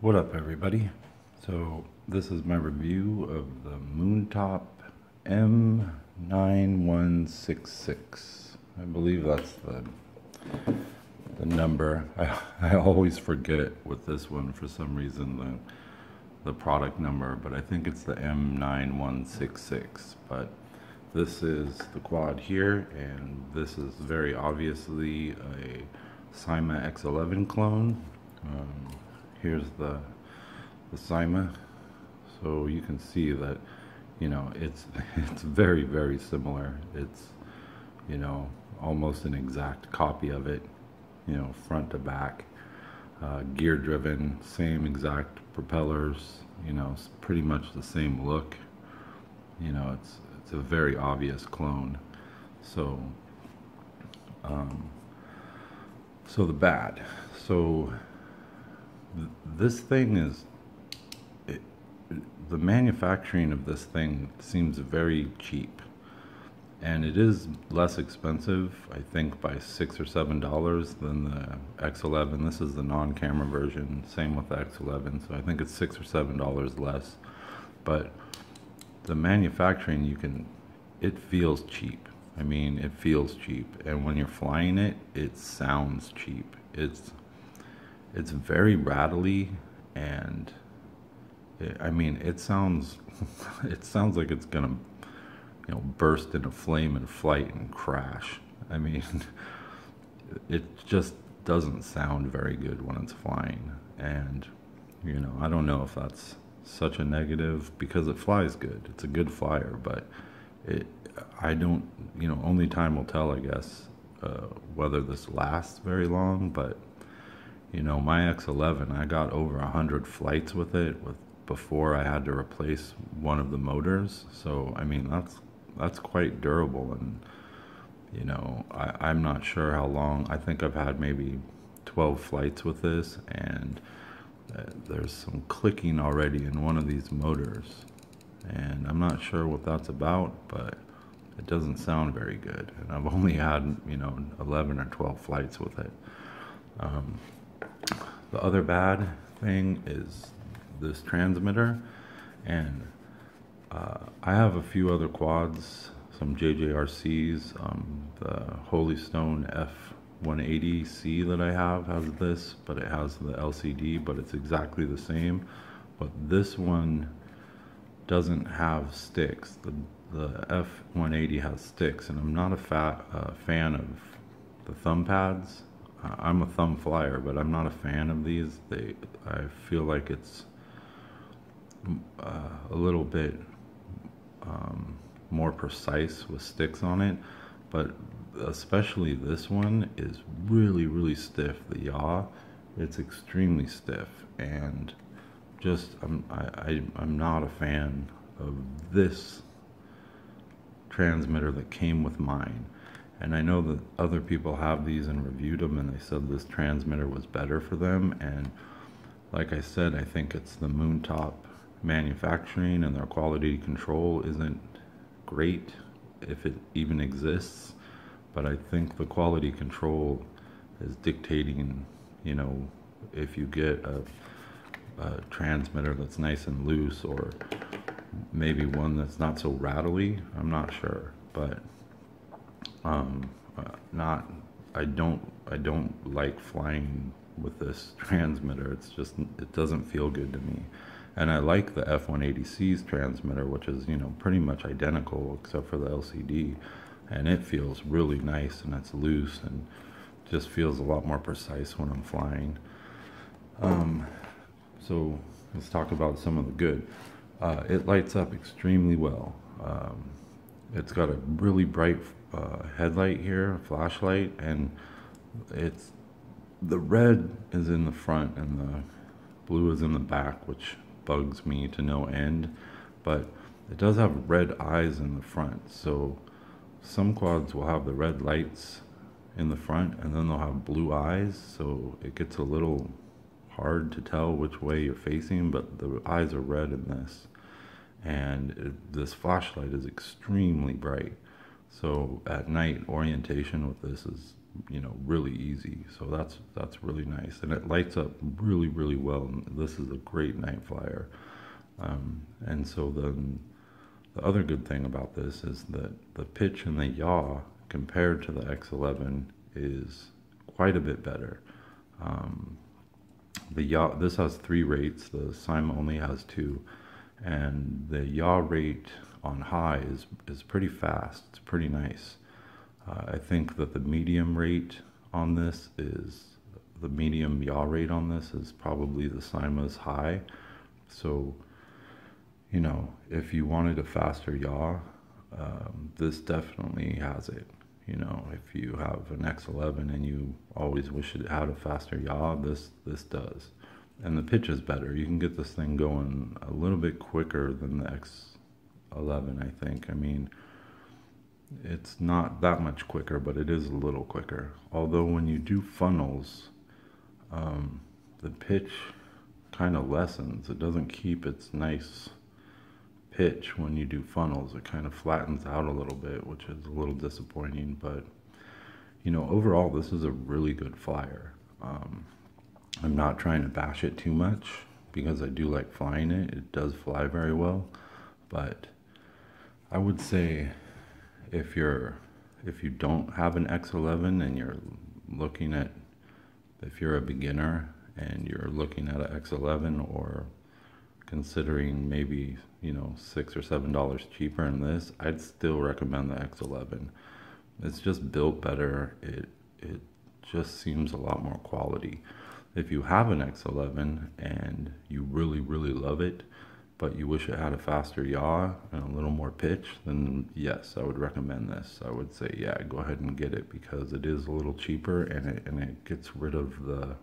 What up, everybody? So this is my review of the Moontop M9166. I believe that's the number. I always forget with this one for some reason, the product number, but I think it's the M9166. But this is the quad here, and this is very obviously a Syma X11 clone. Here's the Syma, so you can see that, you know, it's very, very similar. It's, you know, almost an exact copy of it, you know, front to back, gear driven, same exact propellers, you know, it's pretty much the same look. You know, it's a very obvious clone. So so the bad, so this thing is, the manufacturing of this thing seems very cheap, and it is less expensive, I think, by $6 or $7 than the X11. This is the non-camera version, same with the X11, so I think it's $6 or $7 less. But the manufacturing, it feels cheap. I mean, it feels cheap, and when you're flying it, it sounds cheap. It's very rattly, and I mean, it sounds like it's gonna, you know, burst into flame in flight and crash. I mean, it just doesn't sound very good when it's flying. And, you know, I don't know if that's such a negative, because it flies good. It's a good flyer, but I don't, you know, only time will tell, I guess, whether this lasts very long. But, you know, my X11, I got over 100 flights with it before I had to replace one of the motors. So, I mean, that's quite durable. And, you know, I'm not sure how long. I think I've had maybe 12 flights with this, and there's some clicking already in one of these motors. And I'm not sure what that's about, but it doesn't sound very good. And I've only had, you know, 11 or 12 flights with it. The other bad thing is this transmitter, and I have a few other quads, some JJRCs. The Holy Stone F180C that I have has this, but it has the LCD, but it's exactly the same. But this one doesn't have sticks. The F180 has sticks, and I'm not a fan of the thumb pads. I'm a thumb flyer, but I'm not a fan of these. I feel like it's a little bit more precise with sticks on it, but especially this one is really, really stiff. The yaw, it's extremely stiff, and just I'm not a fan of this transmitter that came with mine. And I know that other people have these and reviewed them, and they said this transmitter was better for them. And like I said, I think it's the Moontop manufacturing, and their quality control isn't great, if it even exists. But I think the quality control is dictating, you know, if you get a transmitter that's nice and loose, or maybe one that's not so rattly. I'm not sure, but I don't like flying with this transmitter. It's just, it doesn't feel good to me. And I like the F180C's transmitter, which is, you know, pretty much identical except for the LCD, and it feels really nice, and it's loose, and just feels a lot more precise when I'm flying. So let's talk about some of the good. It lights up extremely well. It's got a really bright headlight here, a flashlight, and the red is in the front and the blue is in the back, which bugs me to no end. But it does have red eyes in the front, so some quads will have the red lights in the front, and then they'll have blue eyes, so it gets a little hard to tell which way you're facing, but the eyes are red in this. And this flashlight is extremely bright, so at night orientation with this is you know, really easy. So that's really nice, and it lights up really well. This is a great night flyer. And so the other good thing about this is that the pitch and the yaw compared to the X11 is quite a bit better. The yaw, this has 3 rates. The Syma only has 2, and the yaw rate on high is pretty fast. It's pretty nice. I think that the medium rate on this is, the medium yaw rate on this is probably the Syma's high. So, you know, if you wanted a faster yaw, this definitely has it. You know, if you have an X11 and you always wish it had a faster yaw, this does. And the pitch is better. You can get this thing going a little bit quicker than the X11, I think. I mean, it's not that much quicker, but it is a little quicker. Although when you do funnels, the pitch kind of lessens. It doesn't keep its nice pitch when you do funnels. It kind of flattens out a little bit, which is a little disappointing, but you know, overall this is a really good flyer. I'm not trying to bash it too much because I do like flying it. It does fly very well, but I would say if you don't have an X11 and you're looking at, if you're a beginner and you're looking at an X11 or considering maybe, you know, $6 or $7 cheaper than this, I'd still recommend the X11. It's just built better. It just seems a lot more quality. If you have an X11 and you really love it, but you wish it had a faster yaw and a little more pitch, then yes, I would recommend this. I would say, yeah, go ahead and get it because it is a little cheaper and it gets rid of the,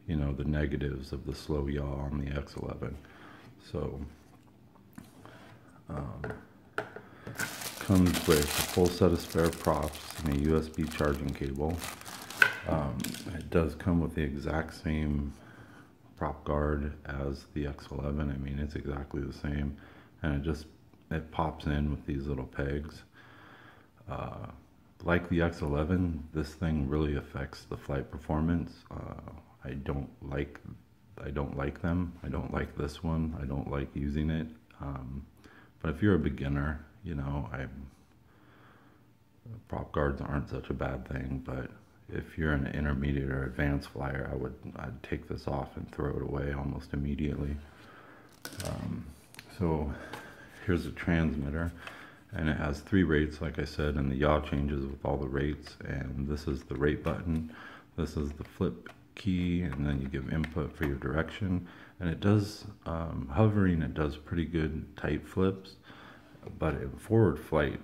you know, the negatives of the slow yaw on the X11. So comes with a full set of spare props and a USB charging cable. It does come with the exact same prop guard as the X11. I mean, it's exactly the same, and it pops in with these little pegs. Like the X11, this thing really affects the flight performance. I don't like them. I don't like this one. I don't like using it. But if you're a beginner, you know, prop guards aren't such a bad thing. But if you're an intermediate or advanced flyer, I'd take this off and throw it away almost immediately. So here's a transmitter, and it has 3 rates, like I said, and the yaw changes with all the rates. And this is the rate button. This is the flip key, and then you give input for your direction. And it does hovering. It does pretty good tight flips, but in forward flight,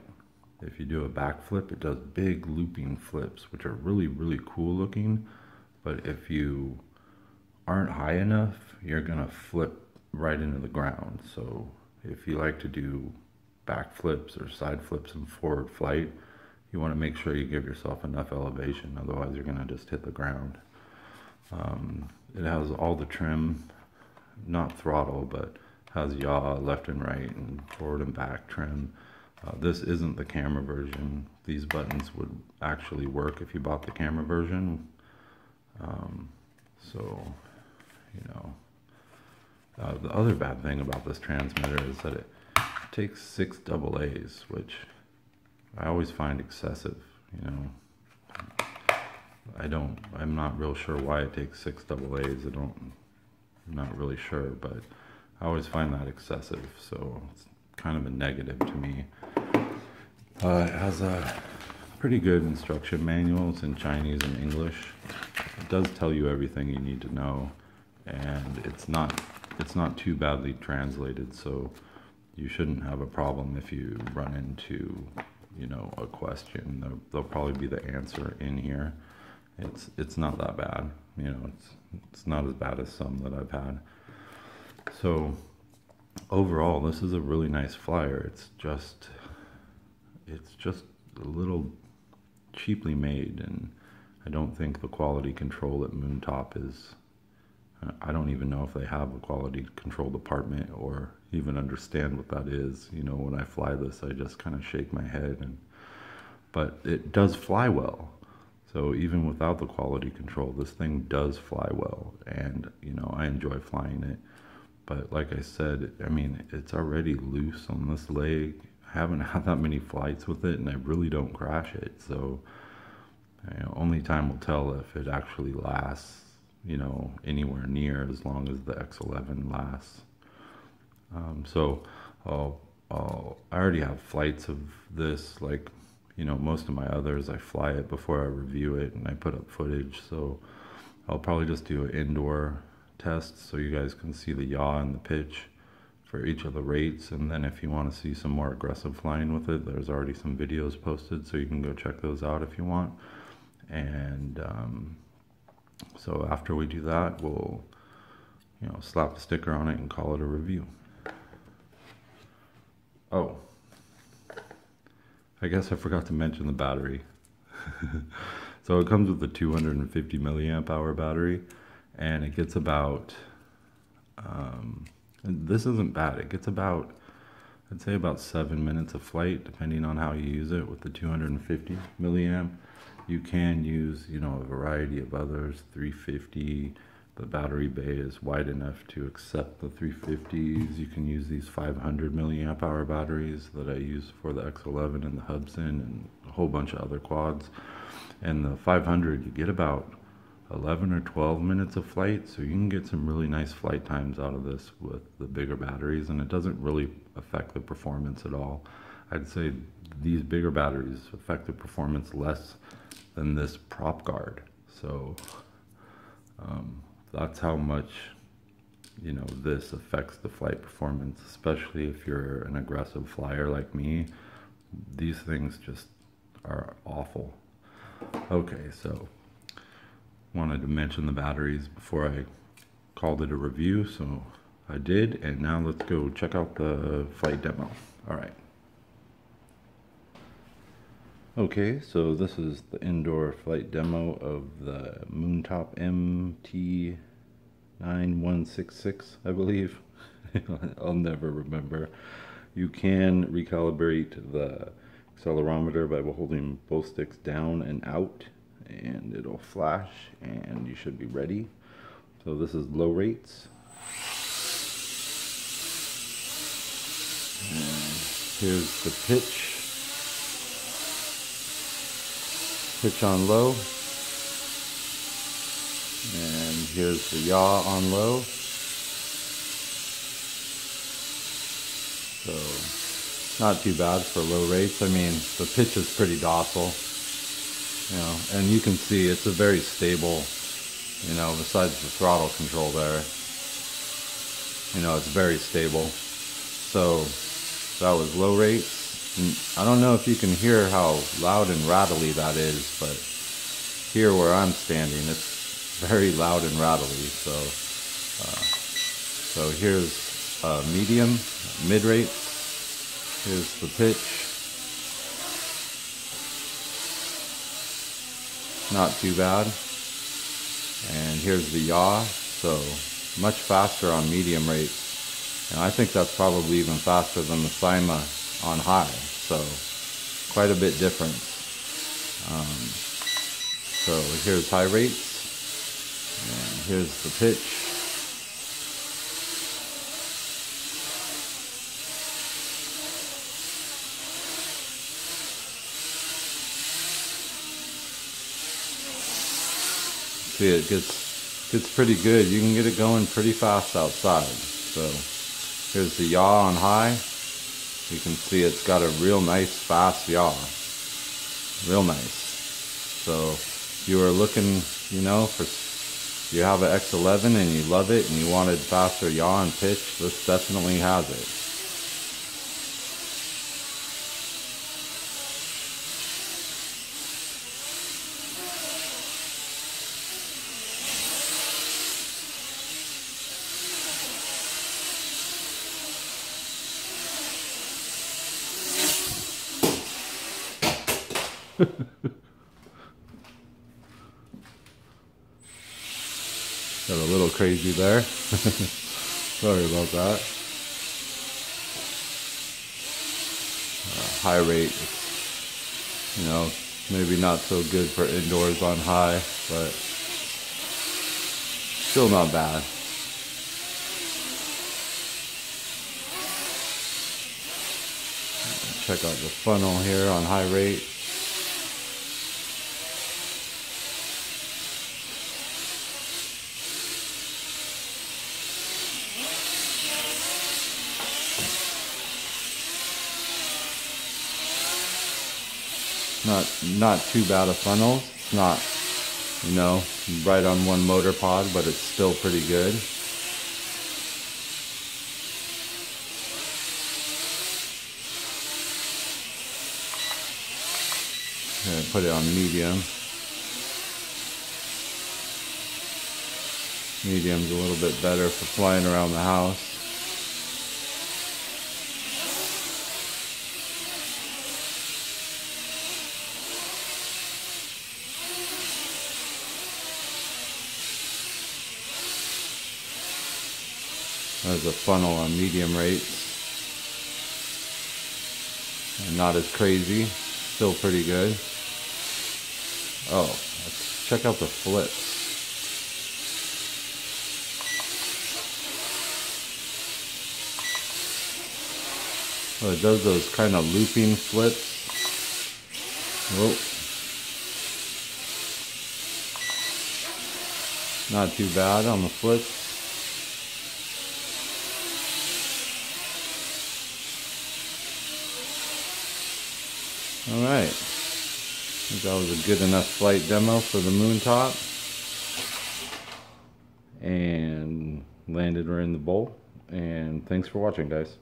if you do a back flip, it does big looping flips, which are really cool looking. But if you aren't high enough, you're gonna flip right into the ground. So if you like to do back flips or side flips in forward flight, you want to make sure you give yourself enough elevation, otherwise you're gonna just hit the ground. It has all the trim, not throttle, but has yaw, left and right, and forward and back trim. This isn't the camera version. These buttons would actually work if you bought the camera version. So, you know, the other bad thing about this transmitter is that it takes 6 AA's, which I always find excessive, you know. I'm not real sure why it takes 6 AA's. I'm not really sure, but I always find that excessive, so it's kind of a negative to me. It has a pretty good instruction manual. It's in Chinese and English. It does tell you everything you need to know, and it's not too badly translated, so you shouldn't have a problem if you run into, you know, a question. There'll probably be the answer in here. It's not that bad, you know. It's not as bad as some that I've had. So overall, this is a really nice flyer. It's just a little cheaply made, and I don't think the quality control at Moontop is, I don't even know if they have a quality control department or even understand what that is. You know, when I fly this, I just kind of shake my head, but it does fly well. So even without the quality control, this thing does fly well, and you know, I enjoy flying it. But like I said, I mean, it's already loose on this leg. I haven't had that many flights with it, and I really don't crash it. So, you know, only time will tell if it actually lasts, you know, anywhere near as long as the X11 lasts. So I already have flights of this, like, you know, most of my others, I fly it before I review it and I put up footage. So I'll probably just do an indoor test so you guys can see the yaw and the pitch for each of the rates. And then if you want to see some more aggressive flying with it, there's already some videos posted, so you can go check those out if you want. And so after we do that, we'll, you know, slap a sticker on it and call it a review. Oh, I guess I forgot to mention the battery. So it comes with a 250 milliamp hour battery, and it gets about, this isn't bad, it gets about, I'd say about 7 minutes of flight, depending on how you use it with the 250 milliamp. You can use, you know, a variety of others, 350. The battery bay is wide enough to accept the 350s. You can use these 500 milliamp hour batteries that I use for the X11 and the Hudson and a whole bunch of other quads. And the 500, you get about 11 or 12 minutes of flight, so you can get some really nice flight times out of this with the bigger batteries, and it doesn't really affect the performance at all. I'd say these bigger batteries affect the performance less than this prop guard. So that's how much, you know, this affects the flight performance, especially if you're an aggressive flyer like me. These things just are awful. Okay, so wanted to mention the batteries before I called it a review, so I did, and now let's go check out the flight demo. All right. Okay, so this is the indoor flight demo of the Moontop MT9916, I believe. I'll never remember. You can recalibrate the accelerometer by holding both sticks down and out, and it'll flash, and you should be ready. So this is low rates. And here's the pitch. Pitch on low, and here's the yaw on low. So not too bad for low rates. I mean, the pitch is pretty docile, you know, and you can see it's a very stable, you know, besides the throttle control there, you know, it's very stable. So that was low rates. I don't know if you can hear how loud and rattly that is, but here where I'm standing, it's very loud and rattly. So here's medium, mid rates. Here's the pitch. Not too bad. And here's the yaw. So much faster on medium rates. And I think that's probably even faster than the Syma on high, so quite a bit different. So here's high rates, and here's the pitch. See, it gets pretty good. You can get it going pretty fast outside. So here's the yaw on high. You can see it's got a real nice fast yaw, real nice. So if you are looking, you know, you have an X11 and you love it and you wanted faster yaw and pitch, this definitely has it. Got a little crazy there. Sorry about that. High rate, you know, Maybe not so good for indoors on high, but still not bad. Check out the funnel here on high rate. Not too bad a funnel. It's not, you know, right on one motor pod, but it's still pretty good. Okay, put it on medium. Medium's a little bit better for flying around the house. There's a funnel on medium rates. And not as crazy, still pretty good. Oh, let's check out the flips. So it does those kind of looping flips. Whoa. Not too bad on the flips. Alright, I think that was a good enough flight demo for the Moontop. And landed her in the bowl. And thanks for watching, guys.